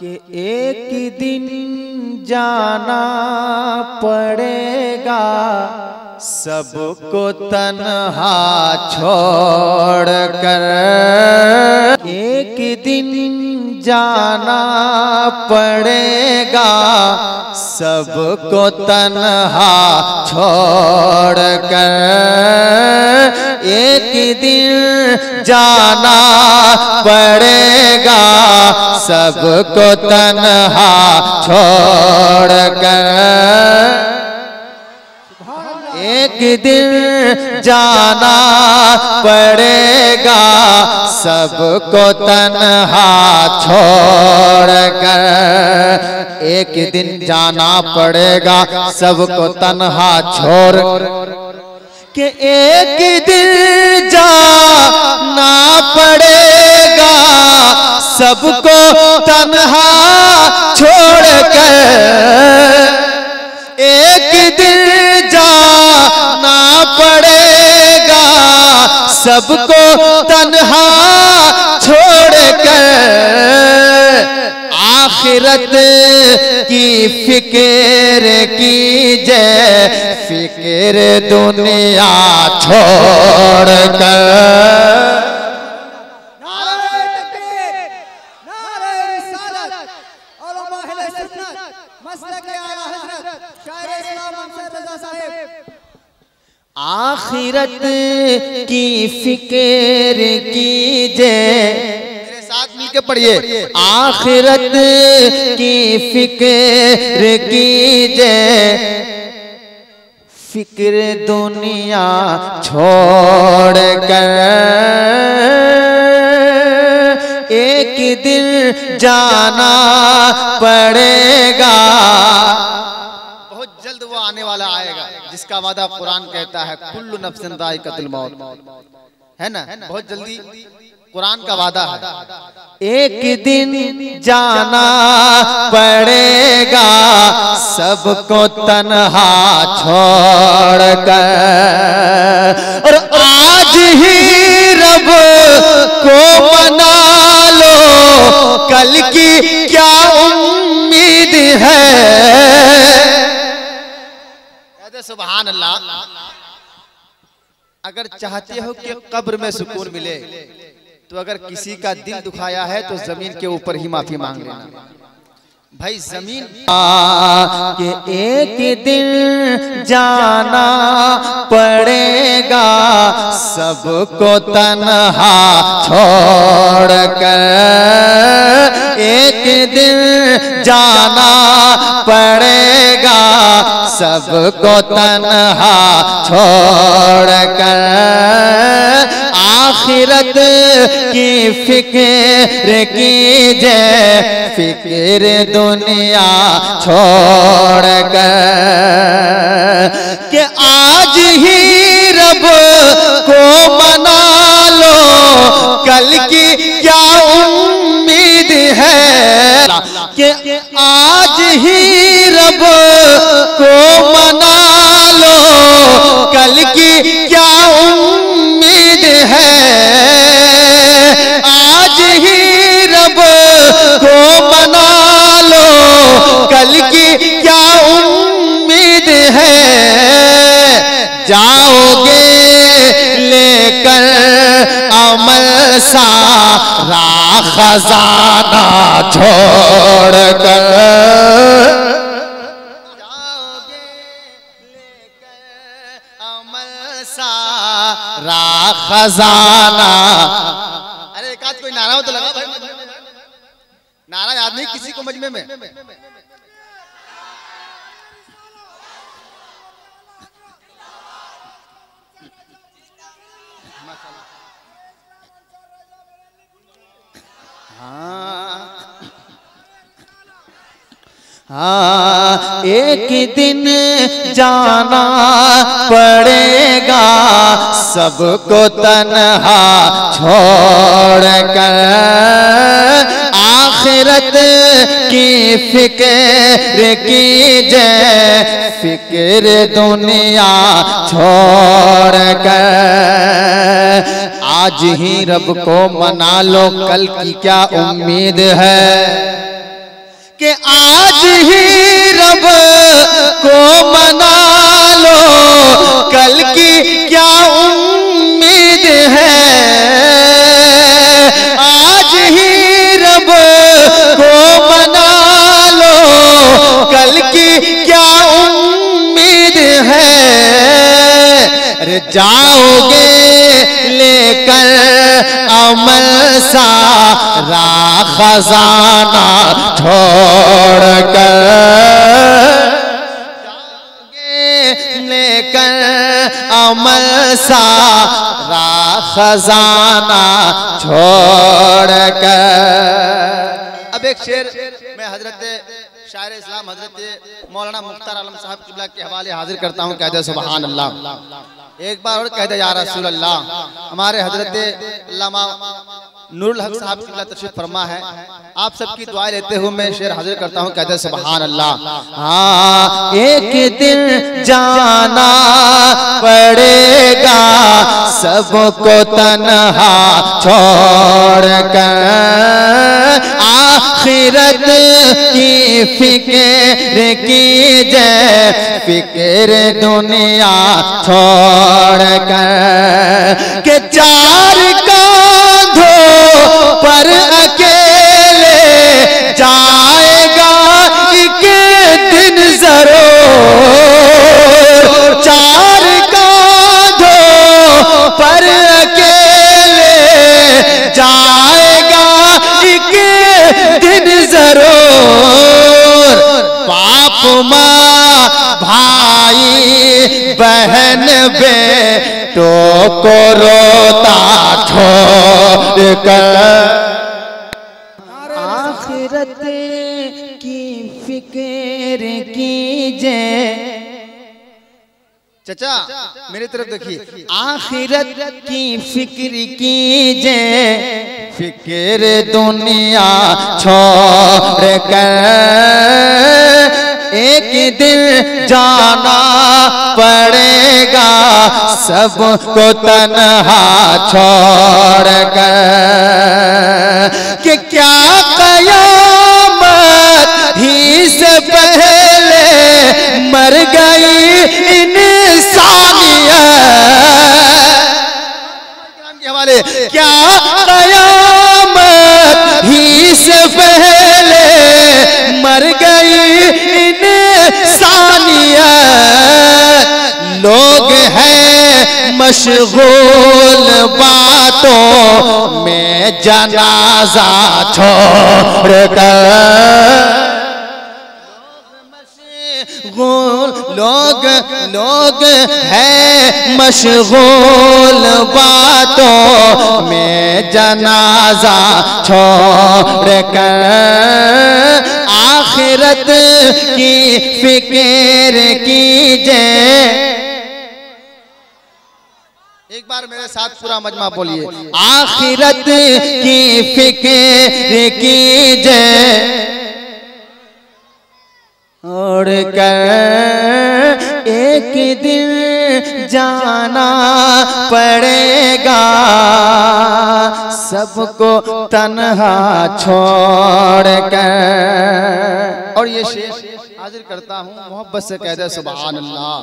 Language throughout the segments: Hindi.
कि एक दिन जाना पड़ेगा सबको तन्हा छोड़ कर। एक दिन जाना पड़ेगा सबको तन्हा छोड़ कर। एक दिन जाना पड़ेगा सबको तन्हा छोड़ कर। एक दिन जाना पड़ेगा सबको तन्हा छोड़ कर। एक दिन जाना पड़ेगा सबको तन्हा छोड़ के। एक दिन जाना पड़ेगा सबको तन्हा छोड़ कर। एक दिन जाना पड़ेगा सबको तन्हा छोड़ कर। आखिरत की फिक्र कीजिए फिक्र दुनिया छोड़ कर। आखिरत की फिक्र कीजिए, मेरे साथ मिलके पढ़िए। आखिरत की फिक्र कीजिए फिक्र दुनिया छोड़ कर। एक दिन जाना पड़ेगा, बहुत जल्द वो आने वाला आएगा जिसका वादा कुरान कहता है कुल्लु नफ्सिन ज़ाइक़तुल मौत, है ना। बहुत जल्दी कुरान का वादा है। एक दिन जाना पड़ेगा सबको तन्हा छोड़ कर। और आज ही रब को मना लो कल की क्या उम्मीद है। सुभान अल्लाह। अगर चाहते हो कि कब्र में सुकून मिले तो अगर किसी का दिल दुखाया है तो जमीन के ऊपर ही माफी मांग लेना भाई। जमीन कि एक दिन जाना पड़ेगा सबको तन्हा छोड़ कर। एक दिन जाना पड़ेगा सबको तन्हा छोड़ कर। आखिरत की फिक्र कीजिए फिक्र दुनिया छोड़ कर। कि आज ही रब को मना लो कल की क्या उम्मीद है। कि आज ही रब को मना लो कल की क्या उम्मीद है। आज ही रब को मना लो कल की क्या उम्मीद है। जाओगे लेकर अमल सारा खजाना छोड़ कर। जाओगे लेकर अमल सारा खजाना। अरे एक आध कोई नारा हो तो लगा भाई। नारा याद नहीं किसी को मजमे में। हाँ एक दिन जाना पड़ेगा सबको तन्हा छोड़ कर। आखिरत की फिक्र कीजिए फिक्र दुनिया छोड़ कर। आज ही रब को मना लो कल की क्या उम्मीद है। आज ही रब को मना लो, कल की क्या उम्मीद है। आज ही रब को मना लो, कल की क्या उम्मीद है। अरे जाओगे लेकर अमल सारा खजाना छोड़कर, जाओगे लेकर अमल सारा खजाना छोड़कर। अब एक शेर मैं हजरत शायर इस्लाम हजरत मौलाना मुख्तार आलम साहब किबला के हवाले हाजिर करता हूँ। कह दे सुभान अल्लाह। एक बार और कह दे या रसूल अल्लाह। हमारे हजरत अल्लामा नूरुल हक साहब किबला तशरीफ फरमा है। आप सबकी दुआएं लेते हुए मैं शेर हाजिर करता हूँ। कह दे सुभान अल्लाह। हाँ, एक दिन जाना पड़ेगा सबको तन्हा छोड़कर, आखिरत की फिक्र कीजिए, फिक्र दुनिया छोड़कर। के चार कांधों पर अकेले जाएगा एक दिन जरूर, चार कांधों पर अकेले जाएगा एक दिन जरूर। बाप माँ भाई बहन बेटों को रोता छोड़कर, आखिरत की फिक्र कीजिए। चाचा मेरी तरफ देखिए, आखिरत की फिक्र कीजिए, फिक्र दुनिया छोड़कर। एक दिन जाना पड़ेगा सबको तन्हा छोड़कर। कि क्या कयामत ही से पहले मर गई इंसानियत, क्या कयामत ही से पहले मर गई इंसानियत। लोग हैं मशगूल बातों में जनाजा छोड़कर, लोग हैं मशगूल बातों में जनाजा छोड़कर, आखिरत की फिक्र कीजिए। एक बार मेरे साथ पूरा मजमा बोलिए, आखिरत की फिक्र कीजिए। और कर एक दिन जाना पड़ेगा सबको तन्हा छोड़कर। और ये शेर हाजिर करता हूँ मोहब्बत से, कह दे सुभान अल्लाह।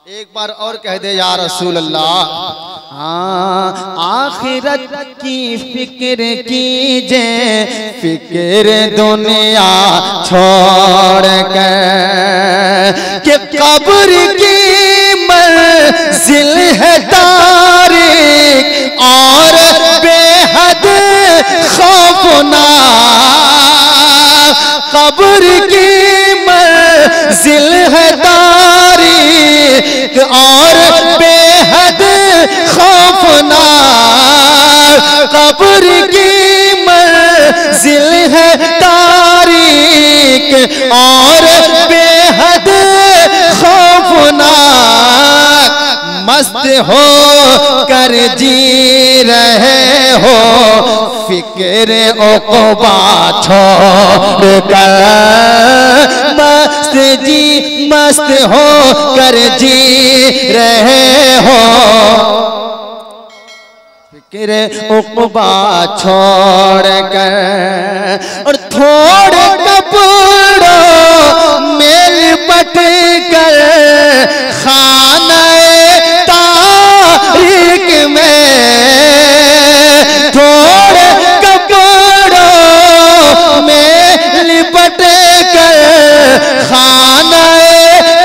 एक बार और कह दे या रसूल अल्लाह। हाँ, आखिरत की फिक्र कीजिए, फिक्र दुनिया छोड़कर। कि कब्र की मंजिल है तारीक और बेहद खौफनाक, कब्र की मंजिल है तारीक और बेहद खौफनाक, कब्र की मंजिल है तारीक और बेहद खौफनाक। मस्त हो कर जी रहे हो फिक्र उक़बा छोड़कर, मस्त हो कर जी रहे हो फिक्र उक़बा छोड़कर। और थोड़े कपड़ों में लिपट कर खाने तारीक में, थोड़े कपड़ों में लिपट कर खाने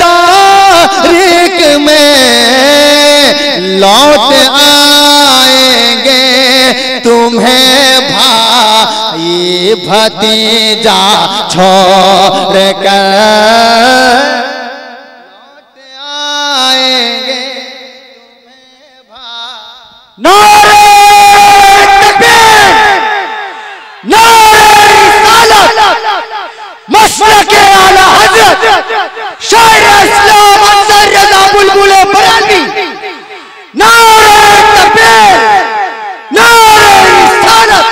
तारीक में लौट आएंगे तुम्हें भाई भतीजा छोड़ कर, लौट आएंगे तुम्हें भाई। नारे तकबीर, नारे रिसालत, मसलके आला हज़रत शायर इस्लाम अनसर रज़ा बुलबुल बरेलवी। नारे तकबीर, नारे रिसालत।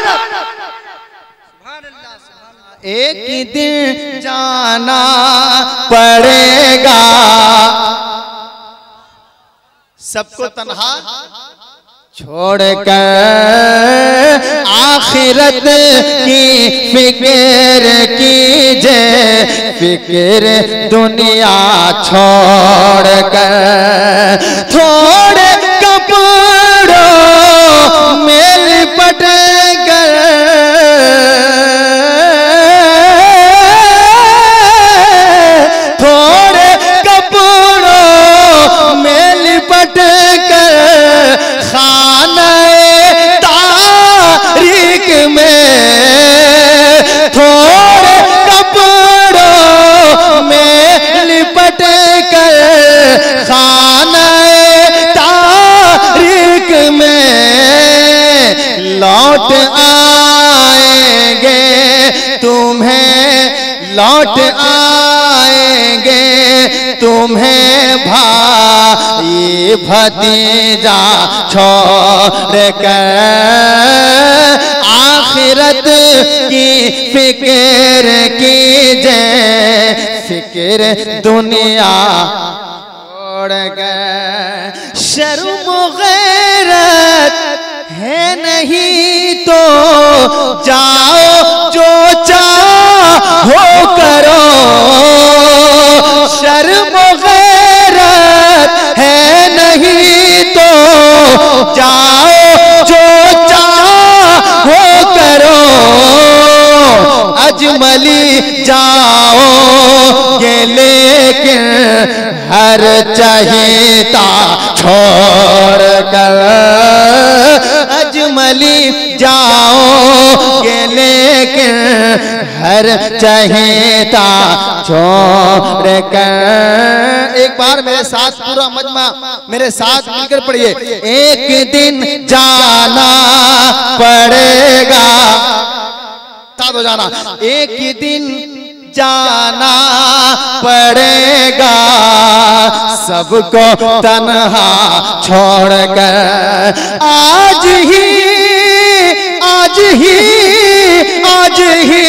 एक दिन जाना पड़ेगा सबको तन्हा छोड़कर, आखिरत की फिक्र कीजिए, फिक्र दुनिया छोड़कर, थोड़े कपड़ों में लिपट कर लौट आएंगे तुम्हें, लौट आएंगे तुम्हें भाई भतीजा छोड़ कर, आखिरत की फिक्र कीजिए, फिक्र दुनिया छोड़ कर। शर्म गैरत है नहीं तो जाओ जो चाहो करो, शर्म गैरत है नहीं तो जाओ जो चाहो करो, अजमली जाओगे लेकिन हर चहेता छोड़ कर, अजमली जाओगे लेकिन हर चहेता छोड़ कर। एक बार मेरे साथ पूरा मजमा मेरे साथ मिलकर पढ़िए। एक दिन जाना पड़ेगा, साथ हो जाना, एक दिन जाना पड़ेगा सबको तन्हा छोड़कर, आज ही आज ही आज ही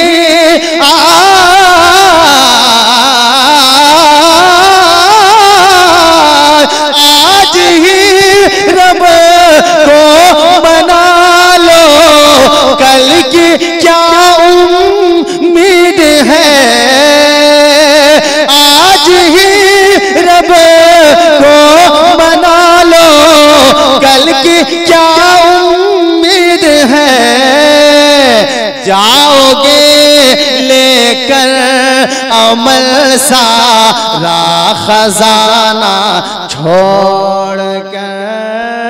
आज ही रब को मना लो, कल की क्या उम्मीद है, आज ही रब को मना लो, कल की क्या उम्मीद है, जाओगे लेकर अमल सारा खजाना छोड़ कर।